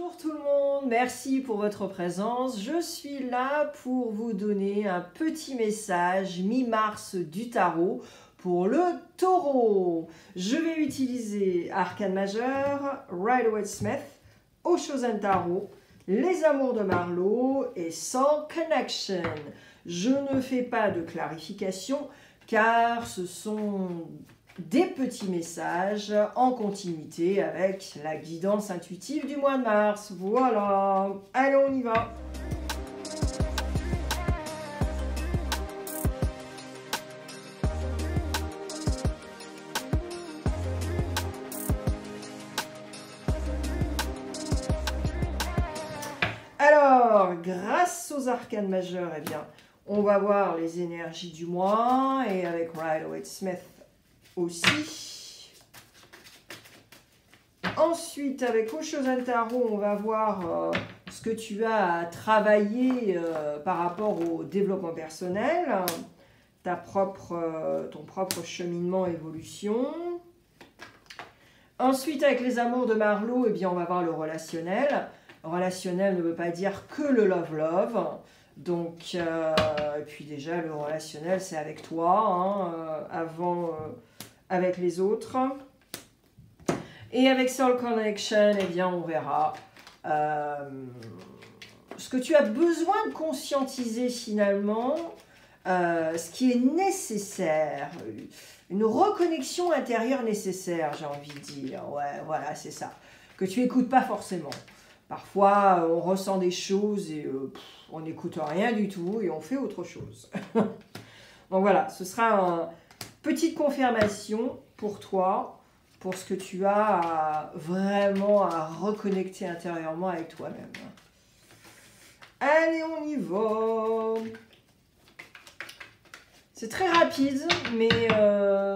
Bonjour tout le monde, merci pour votre présence. Je suis là pour vous donner un petit message mi-mars du tarot pour le taureau. Je vais utiliser Arcane Majeur, Rider-Waite-Smith, Osho Zen Tarot, Les Amours de Marlowe et Soul Connection. Je ne fais pas de clarification car ce sont des petits messages en continuité avec la guidance intuitive du mois de mars. Voilà, allez on y va. Alors, grâce aux arcanes majeurs, eh bien, on va voir les énergies du mois et avec Rider-Waite-Smith aussi. Ensuite, avec Osho Zen Tarot, on va voir ce que tu as à travailler par rapport au développement personnel, ton propre cheminement, évolution. Ensuite, avec les amours de Marlowe, eh bien, on va voir le relationnel. Relationnel ne veut pas dire que le love-love. Donc, et puis déjà, le relationnel, c'est avec toi, hein, avant avec les autres. Et avec Soul Connection, eh bien, on verra ce que tu as besoin de conscientiser finalement, ce qui est nécessaire, une reconnexion intérieure nécessaire, j'ai envie de dire. Ouais, voilà, c'est ça. Que tu n'écoutes pas forcément. Parfois, on ressent des choses et on n'écoute rien du tout et on fait autre chose. Donc voilà, ce sera une petite confirmation pour toi, pour ce que tu as vraiment à reconnecter intérieurement avec toi-même. Allez, on y va. C'est très rapide, mais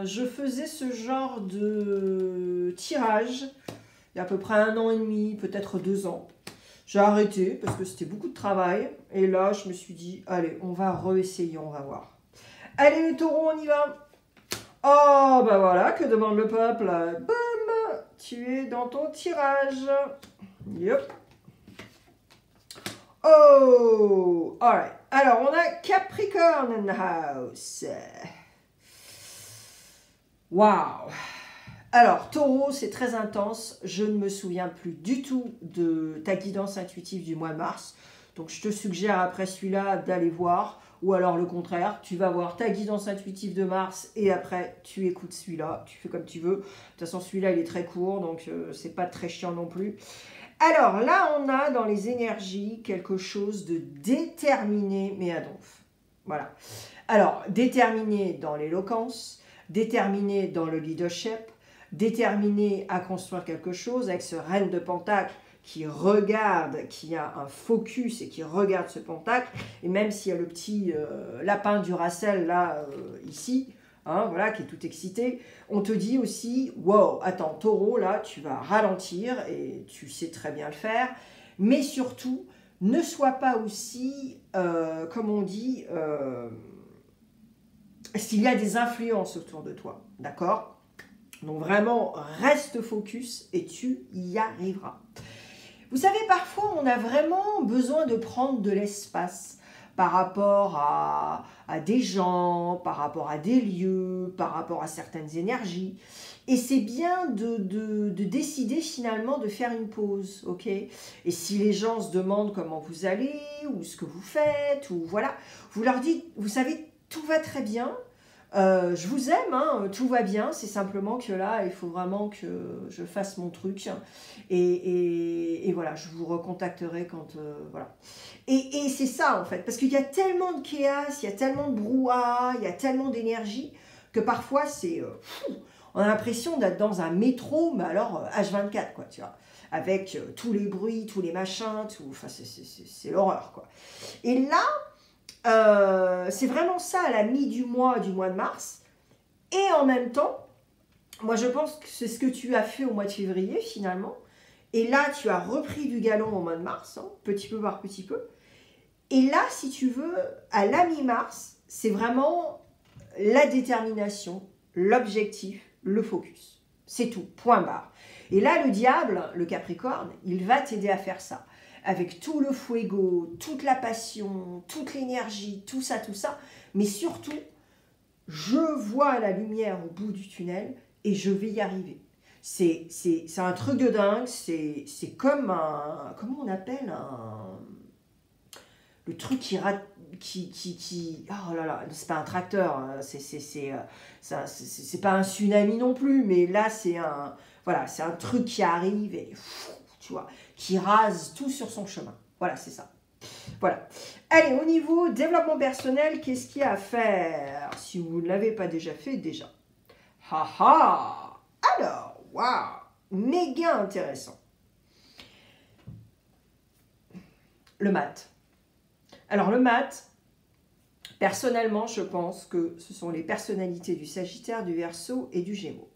je faisais ce genre de tirage il y a à peu près 1 an et demi, peut-être 2 ans. J'ai arrêté parce que c'était beaucoup de travail. Et là, je me suis dit, allez, on va réessayer, on va voir. Allez les taureaux, on y va. Oh, bah voilà, que demande le peuple? Bam, tu es dans ton tirage. Yep. Oh, alright. Alors, on a Capricorn in the house. Waouh. Alors, taureau, c'est très intense. Je ne me souviens plus du tout de ta guidance intuitive du mois de mars. Donc, je te suggère après celui-là d'aller voir. Ou alors le contraire, tu vas voir ta guidance intuitive de mars et après, tu écoutes celui-là. Tu fais comme tu veux. De toute façon, celui-là, il est très court, donc c'est pas très chiant non plus. Alors, là, on a dans les énergies quelque chose de déterminé, mais à donf. Voilà. Alors, déterminé dans l'éloquence, déterminé dans le leadership, déterminé à construire quelque chose avec ce reine de pentacle qui regarde, qui a un focus et qui regarde ce pentacle, et même s'il y a le petit lapin du Racel là, ici, hein, voilà, qui est tout excité, on te dit aussi, wow, attends, taureau, là, tu vas ralentir, et tu sais très bien le faire, mais surtout, ne sois pas aussi, comme on dit, s'il y a des influences autour de toi, d'accord ? Donc vraiment, reste focus et tu y arriveras. Vous savez, parfois, on a vraiment besoin de prendre de l'espace par rapport à des gens, par rapport à des lieux, par rapport à certaines énergies. Et c'est bien de décider finalement de faire une pause, ok? Et si les gens se demandent comment vous allez, ou ce que vous faites, ou voilà, vous leur dites, vous savez, tout va très bien. Je vous aime, hein, tout va bien, c'est simplement que là, il faut vraiment que je fasse mon truc. Et voilà, je vous recontacterai quand... voilà. Et c'est ça, en fait, parce qu'il y a tellement de chaos, il y a tellement de brouhaha, il y a tellement d'énergie, que parfois, c'est... on a l'impression d'être dans un métro, mais alors H24, quoi, tu vois, avec tous les bruits, tous les machins, tout, enfin, c'est l'horreur, quoi. Et là... c'est vraiment ça à la du mois de mars. Et en même temps, moi je pense que c'est ce que tu as fait au mois de février finalement. Et là, tu as repris du galon au mois de mars, hein, petit peu par petit peu. Et là, si tu veux, à la mi-mars, c'est vraiment la détermination, l'objectif, le focus. C'est tout, point barre. Et là, le diable, le Capricorne, il va t'aider à faire ça. Avec tout le fuego, toute la passion, toute l'énergie, tout ça. Mais surtout, je vois la lumière au bout du tunnel et je vais y arriver. C'est un truc de dingue, c'est comme un... Comment on appelle le truc qui rate... oh là là, c'est pas un tracteur, hein, c'est pas un tsunami non plus, mais là c'est un... Voilà, c'est un truc qui arrive et... Tu vois, qui rase tout sur son chemin. Voilà, c'est ça. Voilà. Allez, au niveau développement personnel, qu'est-ce qu'il y a à faire? Si vous ne l'avez pas déjà fait, déjà. Haha. Alors, waouh, méga intéressant. Le maths. Alors, le maths, personnellement, je pense que ce sont les personnalités du Sagittaire, du Verseau et du Gémeaux.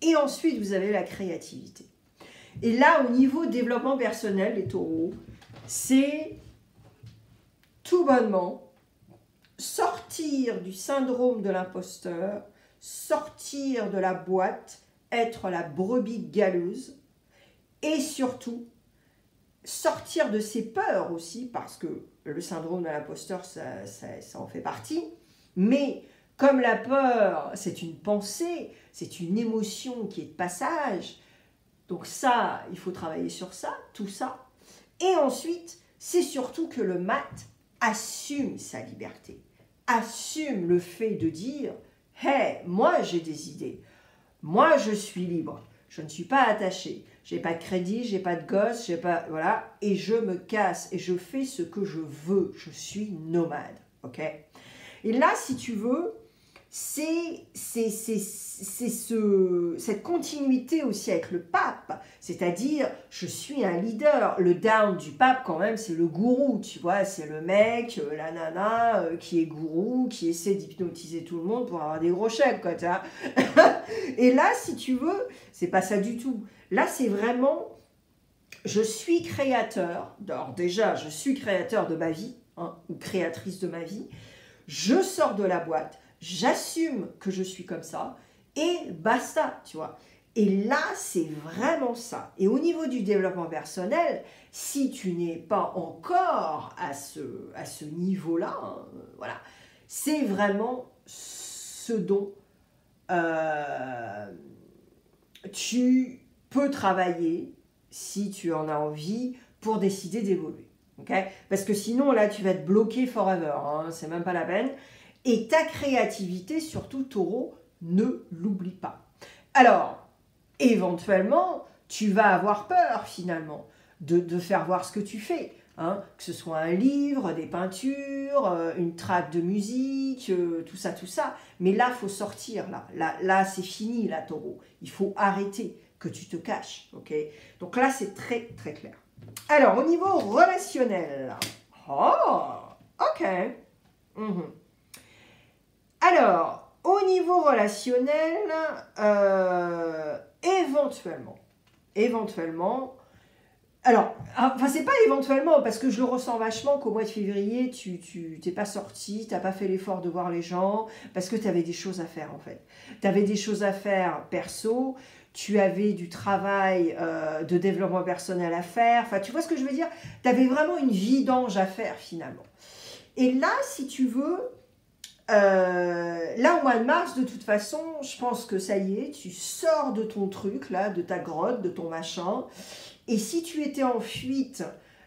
Et ensuite, vous avez la créativité. Et là, au niveau développement personnel, les taureaux, c'est tout bonnement sortir du syndrome de l'imposteur, sortir de la boîte, être la brebis galeuse et surtout sortir de ses peurs aussi, parce que le syndrome de l'imposteur, ça en fait partie, mais comme la peur, c'est une pensée, c'est une émotion qui est de passage, donc ça, il faut travailler sur ça, tout ça. Et ensuite, c'est surtout que le maths assume sa liberté, assume le fait de dire « Hey, moi j'ai des idées, moi je suis libre, je ne suis pas attaché, j'ai pas de crédit, j'ai pas de gosse, j'ai pas... Voilà, et je me casse et je fais ce que je veux, je suis nomade. » Ok. Et là, si tu veux, c'est cette continuité aussi avec le pape, c'est-à-dire je suis un leader. Le down du pape quand même, c'est le gourou, tu vois, c'est le mec, la nana qui est gourou, qui essaie d'hypnotiser tout le monde pour avoir des gros chèques, quoi, tu vois. Et là, si tu veux, c'est pas ça du tout. Là, c'est vraiment, je suis créateur, alors déjà, je suis créateur de ma vie, hein, ou créatrice de ma vie, je sors de la boîte, j'assume que je suis comme ça et basta, tu vois. Et là, c'est vraiment ça. Et au niveau du développement personnel, si tu n'es pas encore à ce niveau-là, hein, voilà, c'est vraiment ce dont tu peux travailler si tu en as envie pour décider d'évoluer. Okay? Parce que sinon, là, tu vas être bloqué forever, hein, c'est même pas la peine. Et ta créativité, surtout taureau, ne l'oublie pas. Alors, éventuellement, tu vas avoir peur finalement de faire voir ce que tu fais. Hein, que ce soit un livre, des peintures, une track de musique, tout ça. Mais là, il faut sortir. Là c'est fini, là, taureau. Il faut arrêter, que tu te caches. Okay? Donc là, c'est très, très clair. Alors, au niveau relationnel. Oh, ok. Alors, au niveau relationnel, éventuellement, alors, enfin, c'est pas éventuellement, parce que je le ressens vachement qu'au mois de février, tu t'es pas sorti, t'as pas fait l'effort de voir les gens, parce que tu avais des choses à faire, en fait. Tu avais des choses à faire perso, tu avais du travail de développement personnel à faire, enfin, tu vois ce que je veux dire? Tu avais vraiment une vidange à faire, finalement. Et là, si tu veux, là, au mois de mars, de toute façon, je pense que ça y est, tu sors de ton truc, là, de ta grotte, de ton machin. Et si tu étais en fuite,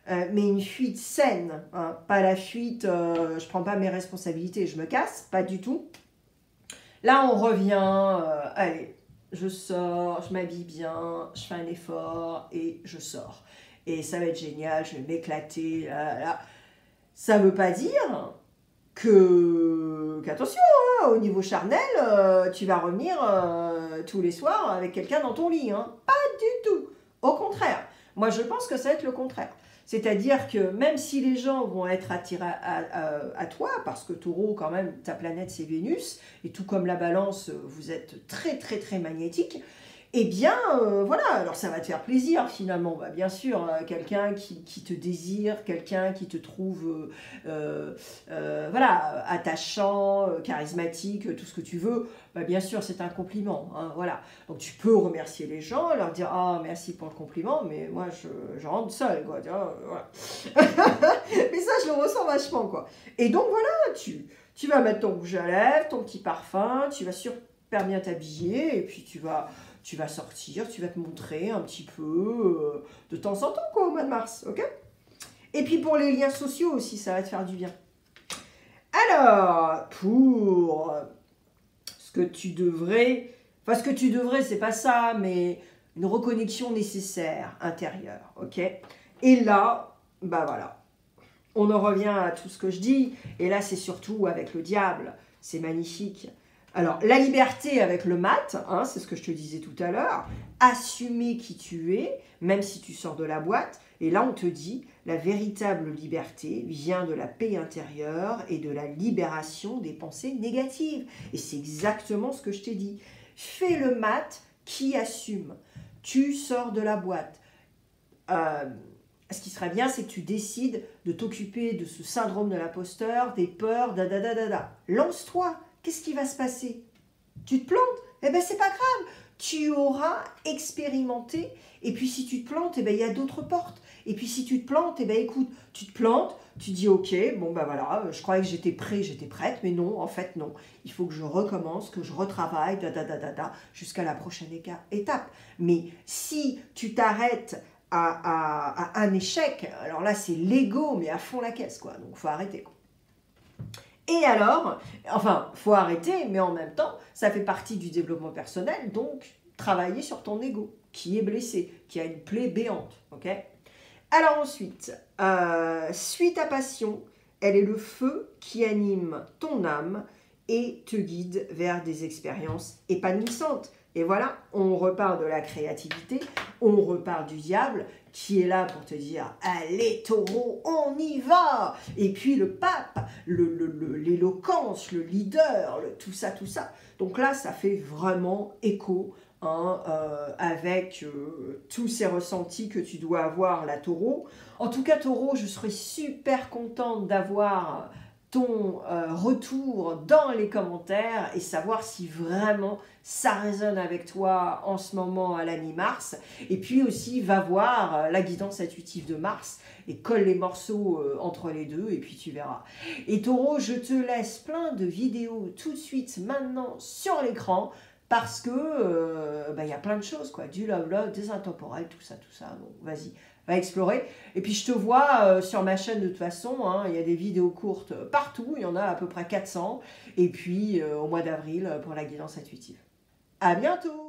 mais une fuite saine, hein, pas la fuite, je prends pas mes responsabilités, je me casse, pas du tout. Là, on revient, allez, je sors, je m'habille bien, je fais un effort et je sors. Et ça va être génial, je vais m'éclater, là, là. Ça veut pas dire qu'attention, hein, au niveau charnel, tu vas revenir tous les soirs avec quelqu'un dans ton lit. Hein. Pas du tout. Au contraire. Moi, je pense que ça va être le contraire. C'est-à-dire que même si les gens vont être attirés à toi, parce que Taureau, quand même, ta planète, c'est Vénus, et tout comme la Balance, vous êtes très, très, très magnétique, eh bien, voilà, alors ça va te faire plaisir finalement, bah, bien sûr, quelqu'un qui te désire, quelqu'un qui te trouve, voilà, attachant, charismatique, tout ce que tu veux, bah, bien sûr, c'est un compliment, hein, voilà. Donc tu peux remercier les gens, leur dire « Ah, merci pour le compliment, mais moi, je rentre seule, quoi. » Voilà. Mais ça, je le ressens vachement, quoi. Et donc, voilà, tu vas mettre ton rouge à lèvres, ton petit parfum, tu vas super bien t'habiller, et puis tu vas sortir, tu vas te montrer un petit peu de temps en temps, quoi, au mois de mars, ok? Et puis pour les liens sociaux aussi, ça va te faire du bien. Alors, pour ce que tu devrais, enfin ce que tu devrais, c'est pas ça, mais une reconnexion nécessaire, intérieure, ok? Et là, bah voilà, on en revient à tout ce que je dis, et là c'est surtout avec le diable, c'est magnifique. Alors, la liberté avec le mat, hein, c'est ce que je te disais tout à l'heure, assumer qui tu es, même si tu sors de la boîte, et là on te dit, la véritable liberté vient de la paix intérieure et de la libération des pensées négatives. Et c'est exactement ce que je t'ai dit. Fais le mat qui assume. Tu sors de la boîte. Ce qui serait bien, c'est que tu décides de t'occuper de ce syndrome de l'imposteur, des peurs, Lance-toi. Qu'est-ce qui va se passer? Tu te plantes? Eh bien, c'est pas grave. Tu auras expérimenté. Et puis, si tu te plantes, eh bien, il y a d'autres portes. Et puis, si tu te plantes, eh bien, écoute, tu te plantes, tu dis, ok, bon, ben voilà, je croyais que j'étais prêt, j'étais prête, mais non, en fait, non. Il faut que je recommence, que je retravaille, jusqu'à la prochaine étape. Mais si tu t'arrêtes à un échec, alors là, c'est l'ego, mais à fond la caisse, quoi. Donc, il faut arrêter, quoi. Et alors, enfin, faut arrêter, mais en même temps, ça fait partie du développement personnel, donc travailler sur ton ego, qui est blessé, qui a une plaie béante, ok? Alors ensuite, suis ta passion, elle est le feu qui anime ton âme et te guide vers des expériences épanouissantes. Et voilà, on repart de la créativité, on repart du diable qui est là pour te dire « Allez taureau, on y va !» Et puis le pape, l'éloquence, le leader, tout ça. Donc là, ça fait vraiment écho hein, avec tous ces ressentis que tu dois avoir là, taureau. En tout cas, taureau, je serais super contente d'avoir ton retour dans les commentaires et savoir si vraiment ça résonne avec toi en ce moment à la mi-mars. Et puis aussi, va voir la guidance intuitive de Mars et colle les morceaux entre les deux et puis tu verras. Et Taureau, je te laisse plein de vidéos tout de suite maintenant sur l'écran parce que y a plein de choses, quoi, du love, des intemporels, tout ça. Donc vas-y, va explorer. Et puis je te vois sur ma chaîne de toute façon, hein, il y a des vidéos courtes partout, il y en a à peu près 400. Et puis au mois d'avril pour la guidance intuitive. À bientôt!